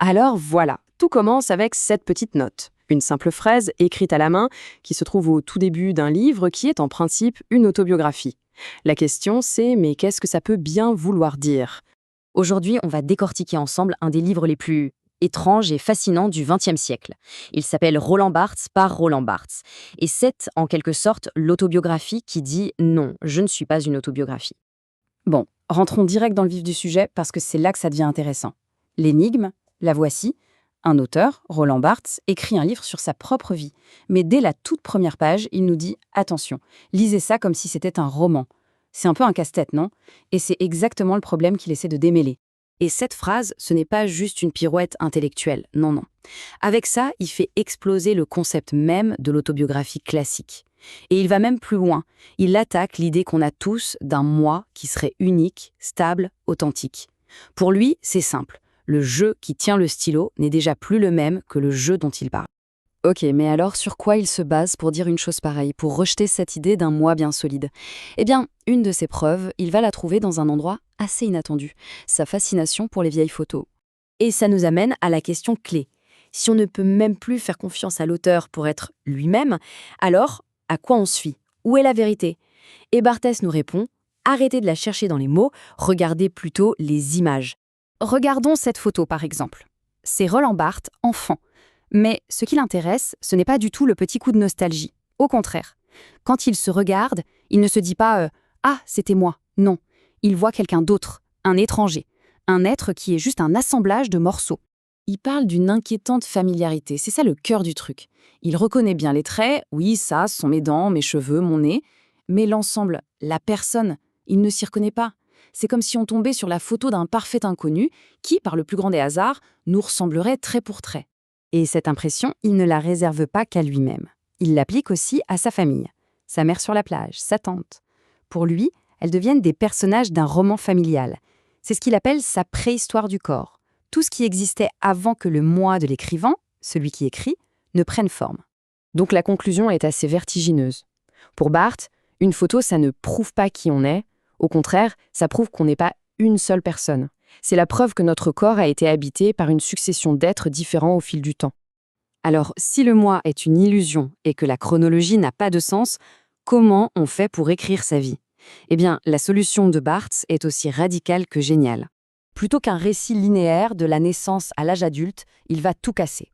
Alors voilà, tout commence avec cette petite note. Une simple phrase écrite à la main qui se trouve au tout début d'un livre qui est en principe une autobiographie. La question c'est, mais qu'est-ce que ça peut bien vouloir dire? Aujourd'hui, on va décortiquer ensemble un des livres les plus étranges et fascinants du XXe siècle. Il s'appelle Roland Barthes par Roland Barthes. Et c'est, en quelque sorte, l'autobiographie qui dit non, je ne suis pas une autobiographie. Bon, rentrons direct dans le vif du sujet parce que c'est là que ça devient intéressant. L'énigme, la voici. Un auteur, Roland Barthes, écrit un livre sur sa propre vie. Mais dès la toute première page, il nous dit « Attention, lisez ça comme si c'était un roman ». C'est un peu un casse-tête, non? Et c'est exactement le problème qu'il essaie de démêler. Et cette phrase, ce n'est pas juste une pirouette intellectuelle, non, non. Avec ça, il fait exploser le concept même de l'autobiographie classique. Et il va même plus loin. Il attaque l'idée qu'on a tous d'un moi qui serait unique, stable, authentique. Pour lui, c'est simple. Le jeu qui tient le stylo n'est déjà plus le même que le jeu dont il parle. Ok, mais alors sur quoi il se base pour dire une chose pareille, pour rejeter cette idée d'un moi bien solide? Eh bien, une de ses preuves, il va la trouver dans un endroit assez inattendu, sa fascination pour les vieilles photos. Et ça nous amène à la question clé. Si on ne peut même plus faire confiance à l'auteur pour être lui-même, alors à quoi on se fie? Où est la vérité? Et Barthès nous répond, arrêtez de la chercher dans les mots, regardez plutôt les images. Regardons cette photo par exemple. C'est Roland Barthes, enfant. Mais ce qui l'intéresse, ce n'est pas du tout le petit coup de nostalgie. Au contraire. Quand il se regarde, il ne se dit pas Ah, c'était moi ». Non, il voit quelqu'un d'autre, un étranger, un être qui est juste un assemblage de morceaux. Il parle d'une inquiétante familiarité, c'est ça le cœur du truc. Il reconnaît bien les traits, oui, ça, ce sont mes dents, mes cheveux, mon nez, mais l'ensemble, la personne, il ne s'y reconnaît pas. C'est comme si on tombait sur la photo d'un parfait inconnu qui, par le plus grand des hasards, nous ressemblerait trait pour trait. Et cette impression, il ne la réserve pas qu'à lui-même. Il l'applique aussi à sa famille. Sa mère sur la plage, sa tante. Pour lui, elles deviennent des personnages d'un roman familial. C'est ce qu'il appelle sa préhistoire du corps. Tout ce qui existait avant que le moi de l'écrivain, celui qui écrit, ne prenne forme. Donc la conclusion est assez vertigineuse. Pour Barthes, une photo, ça ne prouve pas qui on est. Au contraire, ça prouve qu'on n'est pas une seule personne. C'est la preuve que notre corps a été habité par une succession d'êtres différents au fil du temps. Alors, si le moi est une illusion et que la chronologie n'a pas de sens, comment on fait pour écrire sa vie? Eh bien, la solution de Barthes est aussi radicale que géniale. Plutôt qu'un récit linéaire de la naissance à l'âge adulte, il va tout casser.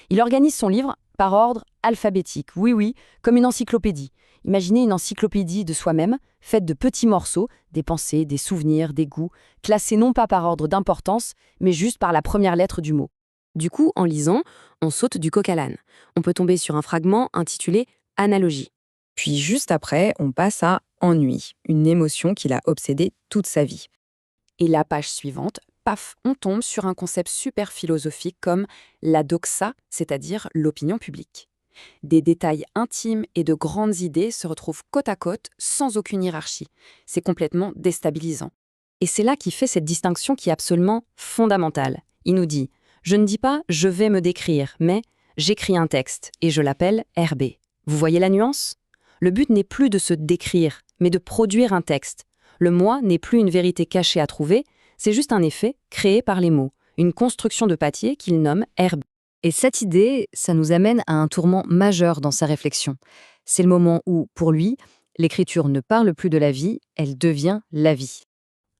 Il organise son livre par ordre alphabétique, oui, comme une encyclopédie. Imaginez une encyclopédie de soi-même, faite de petits morceaux, des pensées, des souvenirs, des goûts, classés non pas par ordre d'importance, mais juste par la première lettre du mot. Du coup, en lisant, on saute du coq à l'âne. On peut tomber sur un fragment intitulé « Analogie ». Puis juste après, on passe à ennui, une émotion qui l'a obsédé toute sa vie. Et la page suivante, paf, on tombe sur un concept super philosophique comme la doxa, c'est-à-dire l'opinion publique. Des détails intimes et de grandes idées se retrouvent côte à côte sans aucune hiérarchie. C'est complètement déstabilisant. Et c'est là qu'il fait cette distinction qui est absolument fondamentale. Il nous dit « Je ne dis pas « je vais me décrire », mais « j'écris un texte et je l'appelle RB ». Vous voyez la nuance? Le but n'est plus de se décrire, mais de produire un texte. Le moi n'est plus une vérité cachée à trouver, c'est juste un effet créé par les mots, une construction de papier qu'il nomme RB. Et cette idée, ça nous amène à un tourment majeur dans sa réflexion. C'est le moment où, pour lui, l'écriture ne parle plus de la vie, elle devient la vie.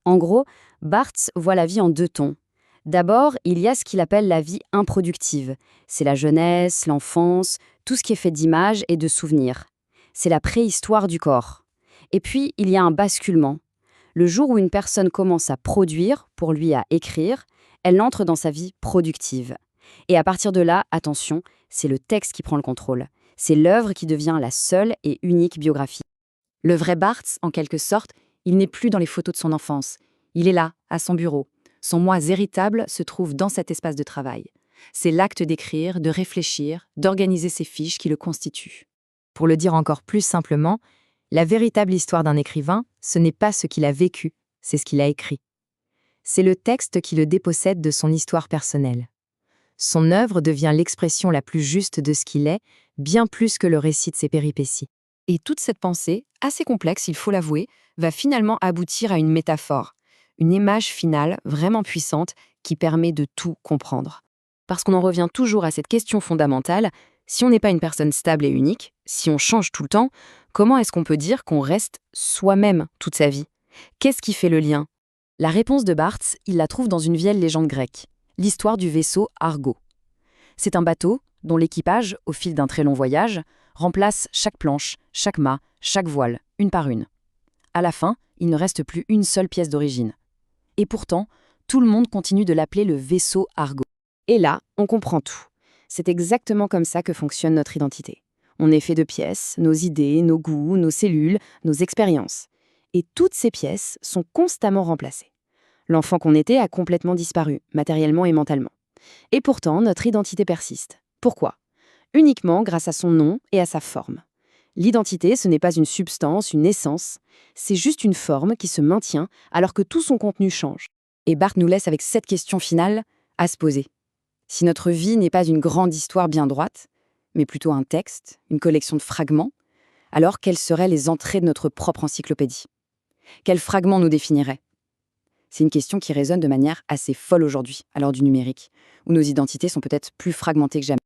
En gros, Barthes voit la vie en deux tons. D'abord, il y a ce qu'il appelle la vie improductive. C'est la jeunesse, l'enfance, tout ce qui est fait d'images et de souvenirs. C'est la préhistoire du corps. Et puis, il y a un basculement. Le jour où une personne commence à produire, pour lui à écrire, elle entre dans sa vie productive. Et à partir de là, attention, c'est le texte qui prend le contrôle. C'est l'œuvre qui devient la seule et unique biographie. Le vrai Barthes, en quelque sorte, il n'est plus dans les photos de son enfance. Il est là, à son bureau. Son moi véritable se trouve dans cet espace de travail. C'est l'acte d'écrire, de réfléchir, d'organiser ses fiches qui le constituent. Pour le dire encore plus simplement, la véritable histoire d'un écrivain, ce n'est pas ce qu'il a vécu, c'est ce qu'il a écrit. C'est le texte qui le dépossède de son histoire personnelle. Son œuvre devient l'expression la plus juste de ce qu'il est, bien plus que le récit de ses péripéties. Et toute cette pensée, assez complexe, il faut l'avouer, va finalement aboutir à une métaphore, une image finale vraiment puissante qui permet de tout comprendre. Parce qu'on en revient toujours à cette question fondamentale, si on n'est pas une personne stable et unique, si on change tout le temps, comment est-ce qu'on peut dire qu'on reste soi-même toute sa vie? Qu'est-ce qui fait le lien? La réponse de Barthes, il la trouve dans une vieille légende grecque, l'histoire du vaisseau Argo. C'est un bateau dont l'équipage, au fil d'un très long voyage, remplace chaque planche, chaque mât, chaque voile, une par une. À la fin, il ne reste plus une seule pièce d'origine. Et pourtant, tout le monde continue de l'appeler le vaisseau Argo. Et là, on comprend tout. C'est exactement comme ça que fonctionne notre identité. On est fait de pièces, nos idées, nos goûts, nos cellules, nos expériences. Et toutes ces pièces sont constamment remplacées. L'enfant qu'on était a complètement disparu, matériellement et mentalement. Et pourtant, notre identité persiste. Pourquoi? Uniquement grâce à son nom et à sa forme. L'identité, ce n'est pas une substance, une essence, c'est juste une forme qui se maintient alors que tout son contenu change. Et Barthes nous laisse avec cette question finale à se poser. Si notre vie n'est pas une grande histoire bien droite, mais plutôt un texte, une collection de fragments, alors quelles seraient les entrées de notre propre encyclopédie? Quels fragments nous définiraient? C'est une question qui résonne de manière assez folle aujourd'hui, à l'heure du numérique, où nos identités sont peut-être plus fragmentées que jamais.